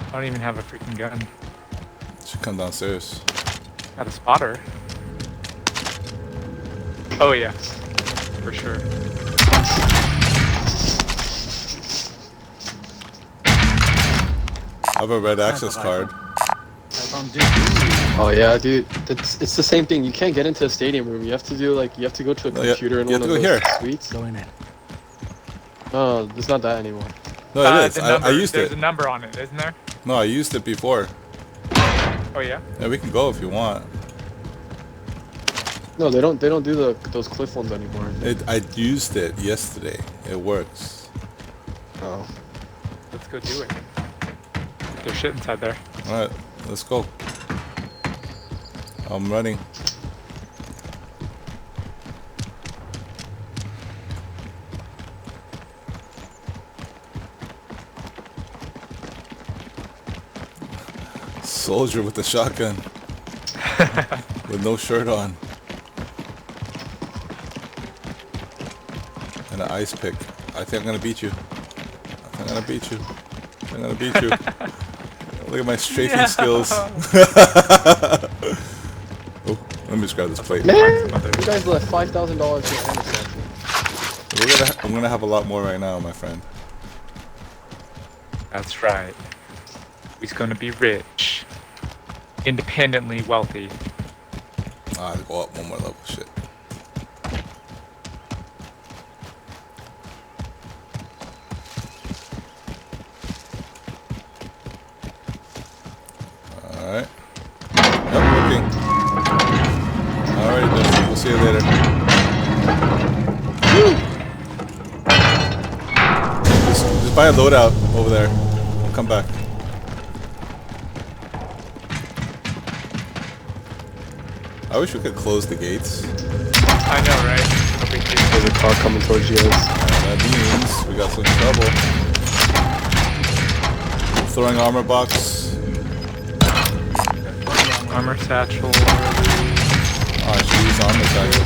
I don't even have a freaking gun. Should come downstairs. Got a spotter. Oh yeah, for sure. I have a red access card. Oh yeah, dude. It's the same thing. You can't get into a stadium room. You have to do like you have to go to a No, you- computer in you one have of to those go here. suites. Going in. No, it's not that anymore. No, it is. The I number, used there's it. a number on it, isn't there? No, I used it before. Oh yeah. Yeah, we can go if you want. No, they don't do those cliff ones anymore. I used it yesterday. It works. Oh. Let's go do it. There's shit inside there. Alright, let's go. I'm running. Soldier with the shotgun. With no shirt on. And an ice pick. I think I'm gonna beat you. I'm gonna beat you. I'm gonna beat you. Look at my strafing skills. Oh, let me just grab this plate. Man, you guys left $5,000 for Anderson. I'm gonna have a lot more right now, my friend. That's right. He's gonna be rich. Independently wealthy. Ah, I'll go up one more level. Shit. Alright. Yep, working. Alright, Dusty, we'll see you later. Just buy a loadout over there. We'll come back. I wish we could close the gates. I know, right? No big deal. There's a car coming towards you guys. That means we got some trouble. Throwing armor box. Armor satchel. Oh, I should use armor satchel.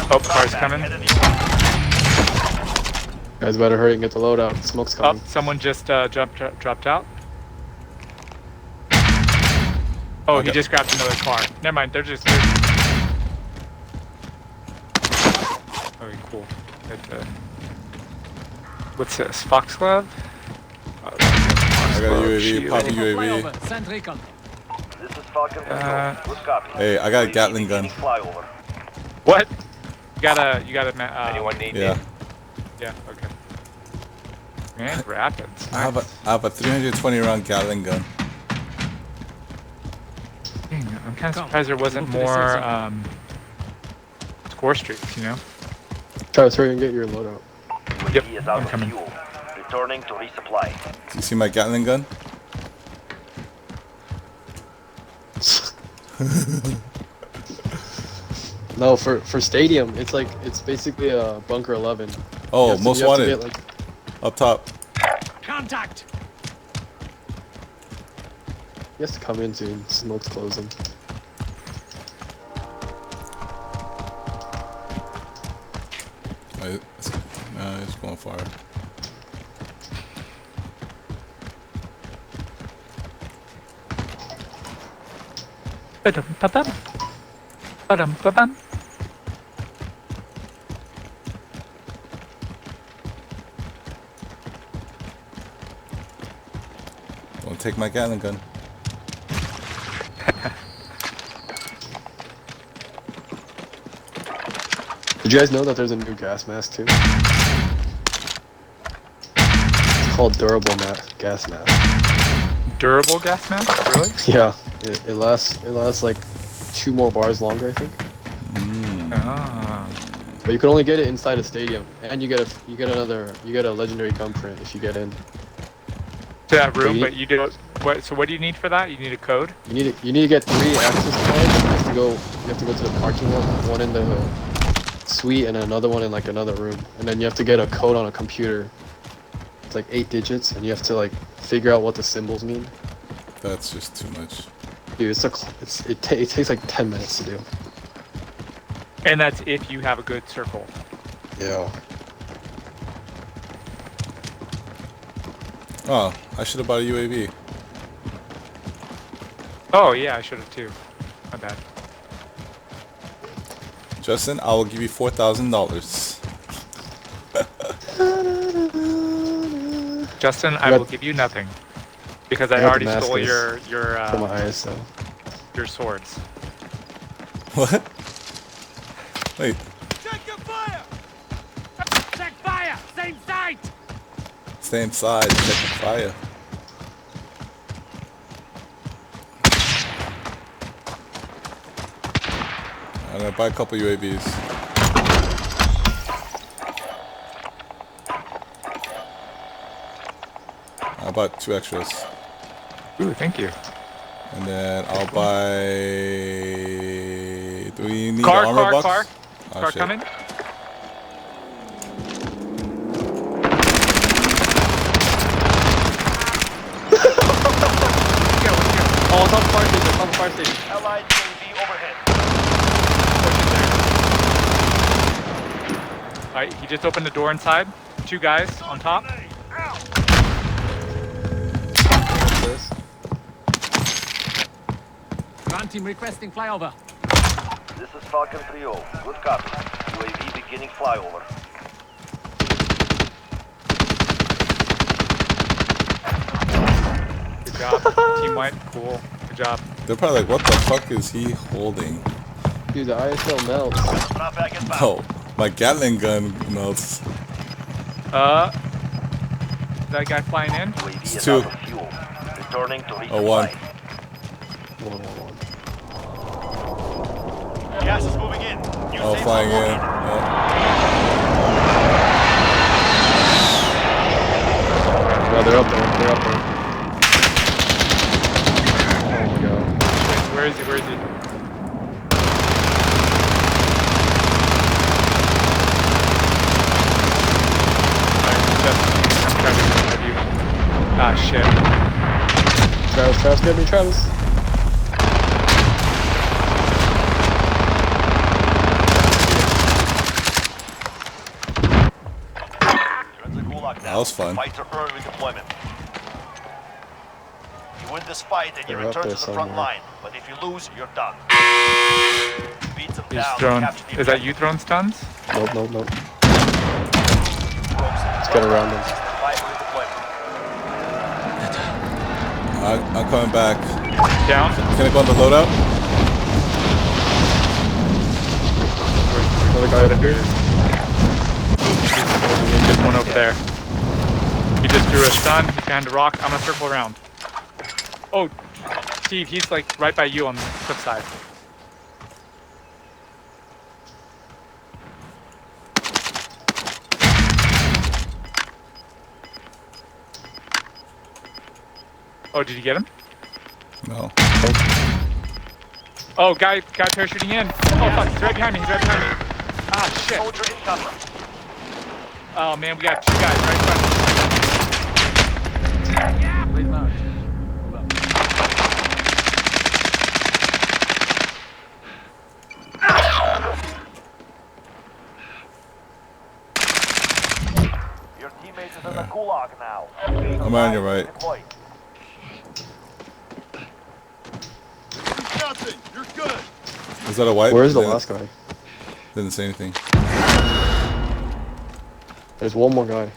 Oh, car's coming. Guys better hurry and get the loadout. Smoke's Oh, coming. someone just dropped out. Oh, Okay. he just grabbed another car. Never mind, they're just... Okay, cool. What's this? Foxglove? Oh, I got a UAV, Shield. pop a UAV. Flyover. Send recon. This is Falcon Control. Good copy. Hey, I got a Gatling gun. Flyover. What? You got a Anyone need Yeah. me? Yeah, okay. Man, rapids. I have a 320 round Gatling gun. Dang, I'm kind of surprised there wasn't Move to the more safe score streaks, you know? Try to hurry and get your loadout. Yep, UAV is I'm out of coming. fuel. Returning to resupply. Do you see my Gatling gun? No, for stadium, it's basically a bunker 11. Oh, You have to- most you have to wanted. get, like, Up top. Contact. he has to come in soon. Smoke's closing. It's going far. Ba-dum-ba-bum. Ba-dum-ba-bum. Don't take my Gatling gun. Did you guys know that there's a new gas mask too? It's called durable gas mask. Durable gas mask? Really? Yeah, it lasts like 2 more bars longer, I think. Ah. But you can only get it inside a stadium, and you get a legendary gun print if you get in. To that room, you- but you do what? So what do you need for that? You need a code. You need to get 3 access cards. You have to go to the parking lot, one in the suite and another one in like another room, and then you have to get a code on a computer. It's like 8 digits, and you have to like figure out what the symbols mean. That's just too much. Dude, it takes like 10 minutes to do. And that's if you have a good circle. Yeah. Oh, I should have bought a UAV. Oh yeah, I should have too. My bad. Justin, I will give you $4,000. Justin, I got- will give you nothing because I I got already stole Damascus for my ISO. your swords. What? Wait, Check your fire! Check fire! Same site! stay inside, check the fire. I'm gonna buy a couple UAVs. I bought 2 extras. Ooh, thank you. And then I'll buy. Do we need Car, armor car, box? car. Oh, Car shit. coming. Oh, it's on the fire station. It's on the fire station. Allied UAV overhead. Alright, he just opened the door inside. 2 guys on top. This. Ground team requesting flyover. This is Falcon 3-0. Good copy. UAV beginning flyover. Good job. Team white. Cool. Good job. They're probably like, what the fuck is he holding? Dude, the ISO melts. Drop back and back. Oh, my Gatling gun melts. That guy flying in. UAV is Two. out of fuel. Returning to resupply. Oh, one. 111. Gas is moving in. New Oh, safe flying in. zone Yeah. No, they're up there. They're up there. Oh my god. Where is he? Where is he? Ah, shit. Travis, get me, Travis. You're in the gulag now. That was fun. Fight to earn redeployment. You win this fight and you They're up return to there the front somewhere. line. But if you lose, you're done. Beat them He's down. thrown. capture the Is that objective. you throwing stuns? Nope, nope, nope. Let's Let's get around them. Fight for redeployment. I'm coming back. Down. Can I go on the loadout? Another guy up here. Just one over there. He just threw a stun. He's behind a rock. I'm gonna circle around. Oh, Steve, he's like right by you on the cliff side. Oh, did you get him? No. Oh, guy parachuting in. Oh fuck, he's right behind me. He's right behind me. Ah shit. Soldier incoming. Oh man, we got 2 guys right in front of us. Reload. Your teammate is in the gulag now. I'm on your right. Deploy. Is that a white? Where's the Yeah, last guy? Didn't say anything. There's one more guy.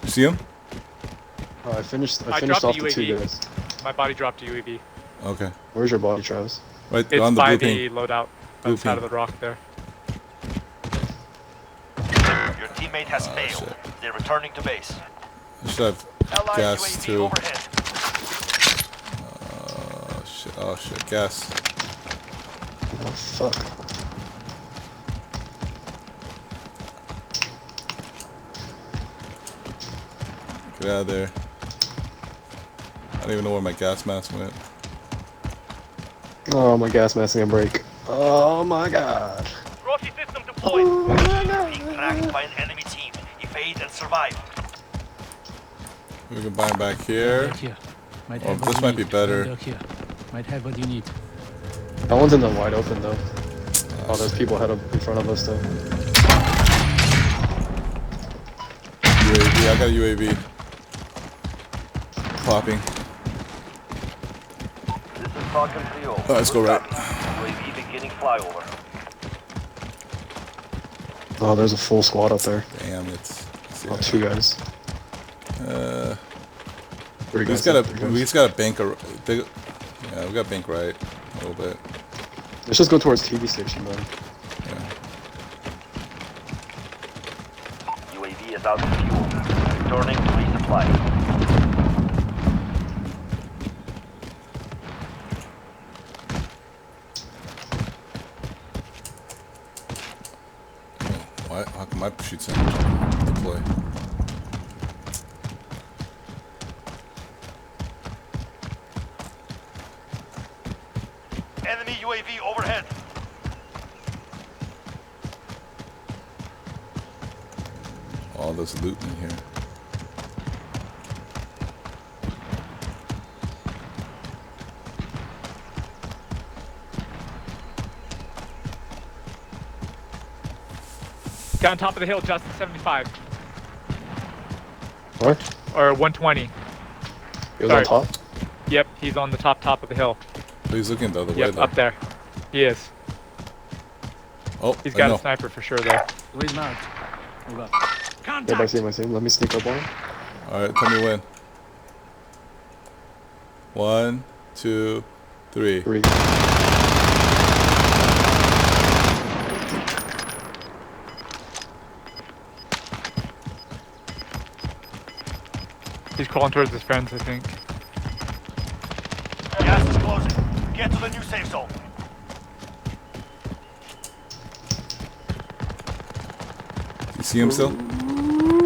You see him? I finished I off dropped the the 2 UAV. guys. My body dropped to UAV. Okay. Where's your body, Travis? Right It's on the by blue the ping. loadout. By Blue the side ping. of the rock there. Your teammate has failed. shit. They're returning to base. I should have Allied gas UAV too. overhead. Oh shit. Oh shit. Gas. Oh fuck. Get out of there. I don't even know where my gas mask went. Oh, my gas mask is gonna break. Oh my god. Trophy system deployed. Oh, my Being God. tracked by an enemy team. Evade and survive. Oh, shit. Your teammate is in the gulag now. Beat them down. Capture the objective. We can buy him back here. Look here. Might Oh, have what this you might be need. better. Look here. Might have what you need. That one's in the wide open though. Oh, there's people ahead of in front of us though. UAV, I got a UAV. Popping. This is Falcon 3-0. Oh, let's go right. UAV beginning flyover. Oh, there's a full squad up there. Damn it. Oh, 2 guys. 3 We guys. just gotta, three guys. we just gotta bank a. Yeah, we gotta bank right a little bit. Let's just go towards TV station then. Yeah. UAV is out of fuel. Returning to resupply. Why? How come my shoots in deploy? Enemy UAV overhead. All this loot in here. Down top of the hill, Justin, 75. Where? Or 120. He was Sorry. on top? Yep, he's on the top of the hill. But he's looking the other way Yep, though. up there. He is. Oh, He's I got know. a sniper for sure though. Where's Mark? Move up. Yeah, I see him, I see him. Let me sneak up on him. Alright, tell me when. 1, 2, 3. 3. He's crawling towards his friends, I think. Gas is closing. Get to the new safe zone. You see him still?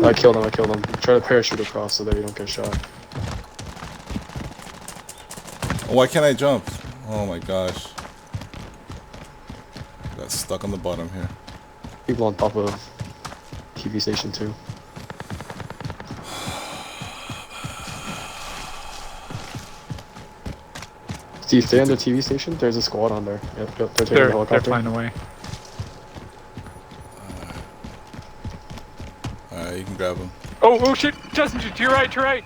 I killed him, I killed him. Try to parachute across so that you don't get shot. Oh, why can't I jump? Oh my gosh. Got stuck on the bottom here. People on top of TV station too. Steve, stay on the TV station. There's a squad on there. Yep, they're taking the They're helicopter. flying away. Alright, you can grab him. Oh shit! Justin, to your right, to your right!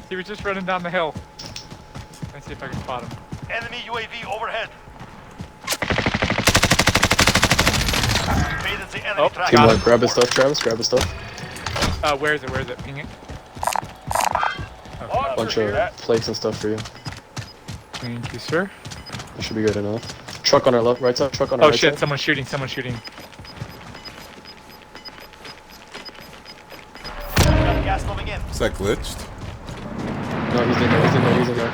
He was just running down the hill. Let's see if I can spot him. Enemy UAV overhead. Evaded the enemy Oh, track. Team got one, him. grab his stuff, Travis. Grab his stuff. Where is it? Where is it? Ping it. Okay. Bunch of plates and stuff for you. Thank you, sir. That should be good enough. Truck on our left, right side. Truck on our Oh right shit! side. Someone's shooting. Someone's shooting. Gas moving in. Is that glitched? No, he's in there. He's in there. He's in there.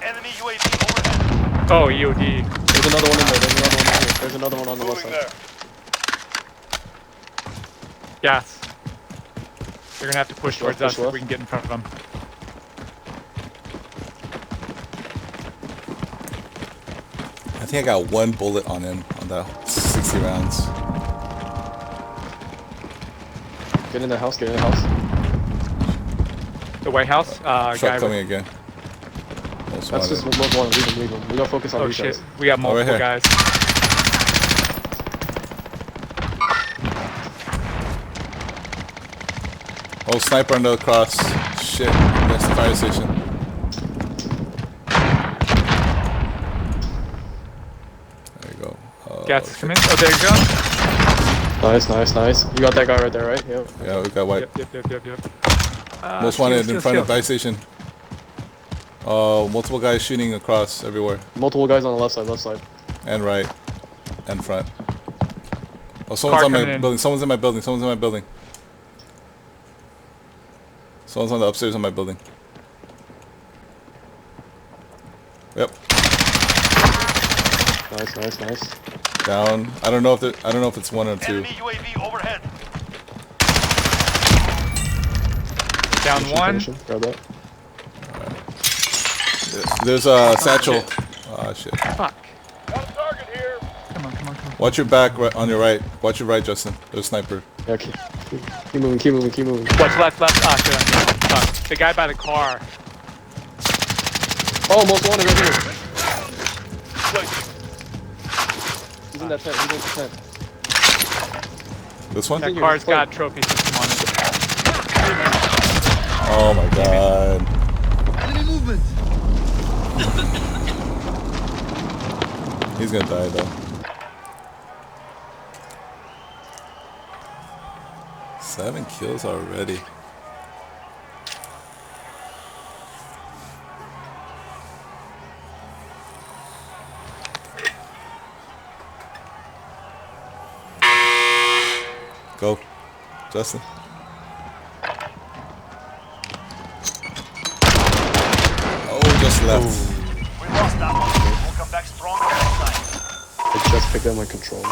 Enemy UAV overhead. Oh, EOD. There's another one in there. There's another one in here. There's another one on the left Moving side. there. Gas. They're gonna have to push Push left, towards us push if left. we can get in front of them. I think I got 1 bullet on him on that 60 rounds. Get in the house. Get in the house. The White House. Truck Guy coming with, again. Most That's just wanted. one. Leave him. Leave him. We gotta focus on oh these shit! guys. We got Oh, right multiple here. guys. Oh, sniper on the cross. Shit, next to the fire station. There you go. Gas is coming. Oh, there you go. Nice, nice, nice. You got that guy right there, right? Yep. Yeah, we got white. Yep. Most wanted in front of the fire station. Multiple guys shooting across everywhere. Multiple guys on the left side. Left side. And right. And front. Oh, someone's Car on my coming in. building. Someone's in my building. Someone's in my building. Someone's on the upstairs on my building. Yep. Nice, nice, nice. Down. I don't know if it's 1 or 2. Enemy UAV overhead. Down Finish him, one. finish him. Grab that. There's a satchel. Oh shit. Fuck. Got a target here. Come on, come on, come on. Watch your back on your right. Watch your right, Justin. There's a sniper. Yeah, okay. Keep moving, keep moving, keep moving. Watch left, left. Ah, shit, I'm down. Fuck. The guy by the car. Oh, most wanted right here. He's in that tent, he's in the tent. This one? That Here, car's play. got trophy system on it. Oh my god. Enemy movement. He's gonna die though. 7 kills already. Go, Justin. Oh, just left. We lost that one. We'll come back stronger next time. I just picked up my controller.